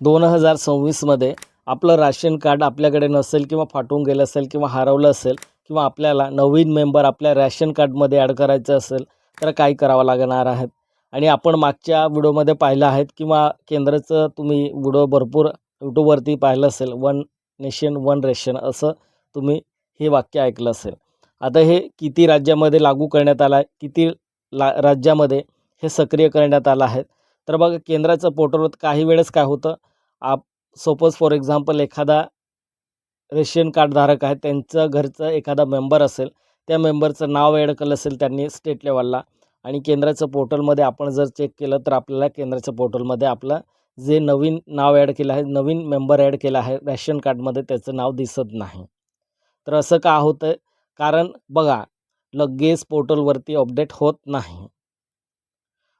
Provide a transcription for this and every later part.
2026मध्ये आपलं ration card आपल्याकडे नसेल किंवा फाटून गेलं असेल किंवा हरवलं असेल किंवा आपल्याला नवीन मेंबर आपल्या रॅशन कार्डमध्ये ॲड करायचं असेल तर काय करावं लागणार आहे. आणि आपण मागच्या व्हिडिओमध्ये पाहिलं आहे किंवा केंद्राचं तुम्ही व्हिडिओ भरपूर यूट्यूबवरती पाहिलं असेल, वन नेशन वन रेशन असं तुम्ही हे वाक्य ऐकलं असेल. आता हे किती राज्यामध्ये लागू करण्यात आलं आहे, किती राज्यामध्ये हे सक्रिय करण्यात आलं आहे. तर बघा केंद्राचं पोर्टलवर काही वेळेस काय होतं, सपोज फॉर एक्झाम्पल एखादा रेशन कार्डधारक आहे, त्यांचं घरचं एखादा मेंबर असेल, त्या मेंबरचं नाव ॲड केलं असेल त्यांनी स्टेट लेवलला आणि केंद्राचं पोर्टलमध्ये आपण जर चेक केलं तर आपल्याला केंद्राच्या पोर्टलमध्ये आपलं जे नवीन नाव ॲड केलं आहे, नवीन मेंबर ॲड केला आहे रॅशन कार्डमध्ये त्याचं नाव दिसत नाही. तर असं का होतं आहे? कारण बघा लगेच पोर्टलवरती अपडेट होत नाही.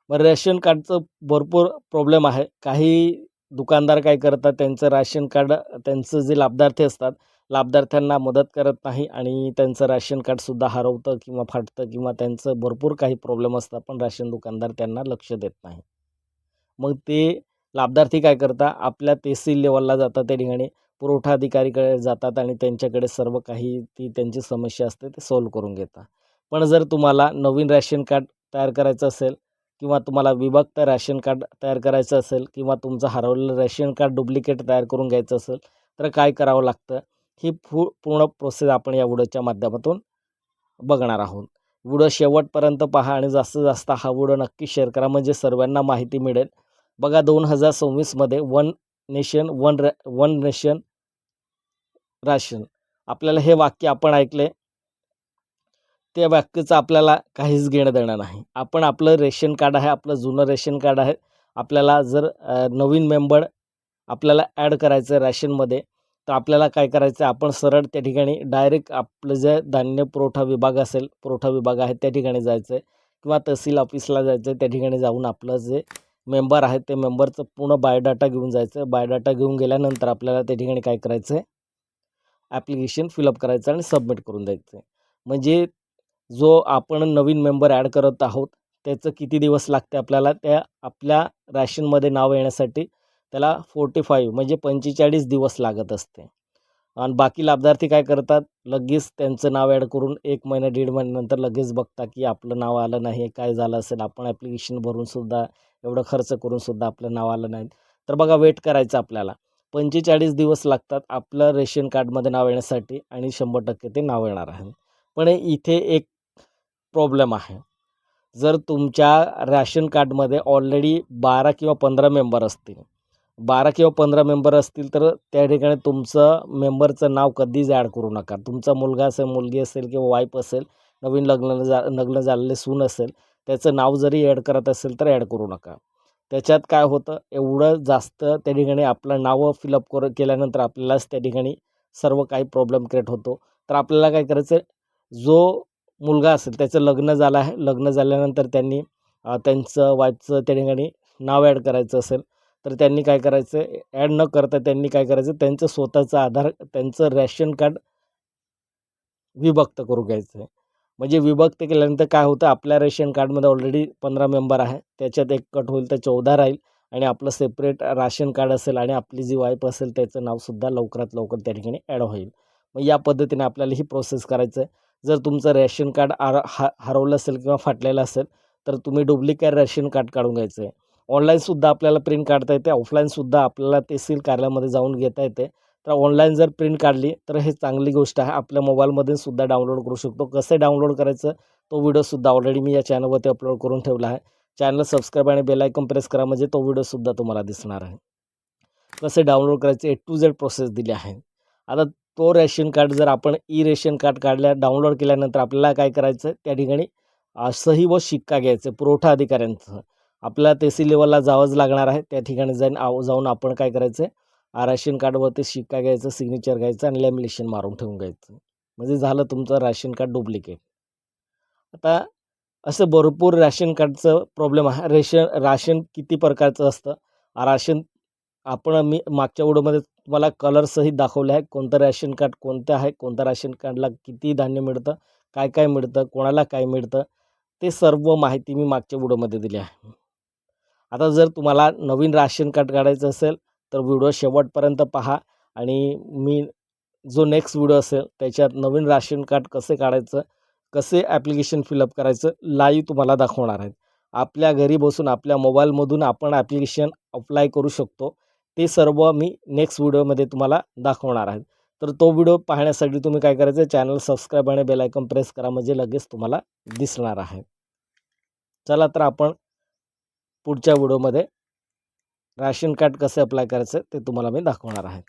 मग रेशन कार्डचं भरपूर प्रॉब्लेम आहे. काही दुकानदार काय करतात, त्यांचं राशन कार्ड त्यांचं जे लाभार्थी असतात, लाभार्थ्यांना मदत करत नाही आणि त्यांचं राशन कार्डसुद्धा हरवतं किंवा फाटतं किंवा त्यांचं भरपूर काही प्रॉब्लेम असतात, पण राशन दुकानदार त्यांना लक्ष देत नाही. मग ते लाभार्थी काय करतात, आपल्या तहसील लेवलला जातात, त्या ठिकाणी पुरवठा अधिकारीकडे जातात आणि त्यांच्याकडे सर्व काही ती त्यांची समस्या असते ते सॉल्व्ह करून घेतात. पण जर तुम्हाला नवीन राशन कार्ड तयार करायचं असेल किंवा तुम्हाला विभक्त राशन कार्ड तयार करायचं असेल किंवा तुमचं हरवलेलं रेशन कार्ड डुप्लिकेट तयार करून घ्यायचं असेल तर काय करावं लागतं, ही पूर्ण प्रोसेस आपण या व्हिडिओच्या माध्यमातून बघणार आहोत. व्हिडिओ शेवटपर्यंत पहा आणि जास्तीत जास्त हा व्हिडिओ नक्की शेअर करा म्हणजे सर्वांना माहिती मिळेल. बघा 2026मध्ये वन नेशन राशन आपल्याला हे वाक्य आपण ऐकले, त्या वाक्याचं आपल्याला काहीच घेणं देणं नाही. आपण आपलं रेशन कार्ड आहे, आपलं जुनं रेशन कार्ड आहे. आपल्याला जर नवीन मेंबर आपल्याला ॲड करायचं आहे राशनमध्ये, तर आपल्याला काय करायचं आहे, आपण सरळ त्या ठिकाणी डायरेक्ट आपलं जे धान्य पुरवठा विभाग असेल, पुरवठा विभाग आहे त्या ठिकाणी जायचं आहे किंवा तहसील ऑफिसला जायचं आहे. त्या ठिकाणी जाऊन आपलं जे मेंबर आहे ते मेंबरचं पूर्ण बायोडाटा घेऊन जायचं आहे. बायोडाटा घेऊन गेल्यानंतर आपल्याला त्या ठिकाणी काय करायचं आहे, ॲप्लिकेशन फिलअप करायचं आणि सबमिट करून द्यायचं आहे. म्हणजे जो आपण नवीन मेंबर ॲड करत आहोत, त्याचं किती दिवस लागते आपल्याला त्या आपल्या रॅशनमध्ये नाव येण्यासाठी, त्याला 45 म्हणजे 45 दिवस लागत असते. आणि बाकी लाभार्थी काय करतात, लगेच त्यांचं नाव ॲड करून 1 महिना, 1.5 महिन्यानंतर लगेच बघता की आपलं नाव आलं नाही, काय झालं असेल, आपण ॲप्लिकेशन भरूनसुद्धा एवढं खर्च करूनसुद्धा आपलं नाव आलं नाही. तर बघा वेट करायचं आपल्याला. 45 दिवस लागतात आपलं रेशन कार्डमध्ये नाव येण्यासाठी आणि 100% ते नाव येणार आहे. पण इथे एक प्रॉब्लेम आहे. जर तुमच्या रॅशन कार्डमध्ये ऑलरेडी 12 किंवा 15 मेंबर असतील, 12 किंवा 15 मेंबर असतील तर त्या ठिकाणी तुमचं मेंबरचं नाव कधीच ॲड करू नका. तुमचा मुलगा असेल, मुलगी असेल किंवा वाईफ असेल, नवीन लग्न झालेले सून असेल, त्याचं नाव जरी ॲड करत असेल तर ॲड करू नका. त्याच्यात काय होतं, एवढं जास्त त्या ठिकाणी आपलं नावं फिलअप केल्यानंतर आपल्यालाच त्या ठिकाणी सर्व काही प्रॉब्लेम क्रिएट होतो. तर आपल्याला काय करायचं, जो मुलगा असेल त्याचं लग्न झालं आहे, लग्न झाल्यानंतर त्यांनी त्यांचं वाईफचं त्या ठिकाणी नाव ॲड करायचं असेल तर त्यांनी काय करायचं, ॲड न करता त्यांनी काय करायचं, त्यांचं स्वतःचं आधार, त्यांचं रॅशन कार्ड विभक्त करून घ्यायचं आहे. म्हणजे विभक्त केल्यानंतर काय होतं, आपल्या रेशन कार्डमध्ये ऑलरेडी 15 मेंबर आहे, त्याच्यात एक कट होईल तर 14 राहील आणि आपलं सेपरेट राशन कार्ड असेल आणि आपली जी वाईफ असेल त्याचं नावसुद्धा लवकरात लवकर त्या ठिकाणी ॲड होईल. मग या पद्धतीने आपल्याला ही प्रोसेस करायचं आहे. जर तुमचं रेशन कार्ड हरवलं असेल किंवा फाटलेलं असेल तर तुम्ही डुप्लिकेट रेशन कार्ड काढून घ्यायचं आहे. ऑनलाईनसुद्धा आपल्याला प्रिंट काढता येते, ऑफलाईनसुद्धा आपल्याला तहसील कार्यालयामध्ये जाऊन घेता येते. तर ऑनलाईन जर प्रिंट काढली तर हे चांगली गोष्ट आहे. आपल्या मोबाईलमध्ये सुद्धा डाउनलोड करू शकतो. कसं डाउनलोड करायचं तो व्हिडिओसुद्धा ऑलरेडी मी या चॅनलवरती अपलोड करून ठेवला आहे. चॅनल सबस्क्राईब आणि बेल आयकॉन प्रेस करा म्हणजे तो व्हिडिओसुद्धा तुम्हाला दिसणार आहे. कसे डाउनलोड करायचे A to Z प्रोसेस दिली आहे. आता तो रेशन कार्ड जर आपण रेशन कार्ड डाउनलोड केल्यानंतर आपल्याला काय करायचं, त्या ठिकाणी सही व शिक्का घ्यायचं पुरवठा अधिकाऱ्यांचं. आपल्याला तहसील लेवलला जावंच लागणार आहे. त्या ठिकाणी जाऊन आपण काय करायचं, राशन कार्डवरती शिक्का घ्यायचा, सिग्नेचर घ्यायचं आणि लॅमिनेशन मारून ठेवून घ्यायचं. म्हणजे झालं तुमचं राशन कार्ड डुप्लिकेट. आता असं भरपूर राशन कार्डचं प्रॉब्लेम आहे. राशन किती प्रकारचं असतं. राशन मी मागच्या व्हिडिओमध्ये तुम्हाला कलरसहित दाखवले आहे. कोणतं राशन कार्ड कोणतं आहे, कोणत्या राशन कार्डला किती धान्य मिळतं, काय काय मिळतं, कोणाला काय मिळतं, ते सर्व माहिती मी मागच्या व्हिडिओमध्ये दिली आहे. आता जर तुम्हाला नवीन राशन कार्ड काढायचं असेल तर व्हिडिओ शेवटपर्यंत पहा आणि मी जो नेक्स्ट व्हिडिओ असेल त्याच्यात नवीन राशन कार्ड कसे काढायचं, कसे ॲप्लिकेशन फिलअप करायचं लाईव्ह तुम्हाला दाखवणार आहेत. आपल्या घरी बसून आपल्या मोबाईलमधून आपण ॲप्लिकेशन अप्लाय करू शकतो. ते सर्व मी नेक्स्ट व्हिडिओमध्ये तुम्हाला दाखवणार आहे. तर तो व्हिडिओ पाहण्यासाठी तुम्ही काय करायचं, चॅनल सबस्क्राईब आणि बेल आयकॉन प्रेस करा, म्हणजे लगेच तुम्हाला दिसणार आहे. चला तर आपण पुढच्या व्हिडिओमध्ये राशन कार्ड कसं अप्लाय करायचं ते तुम्हाला मी दाखवणार आहे.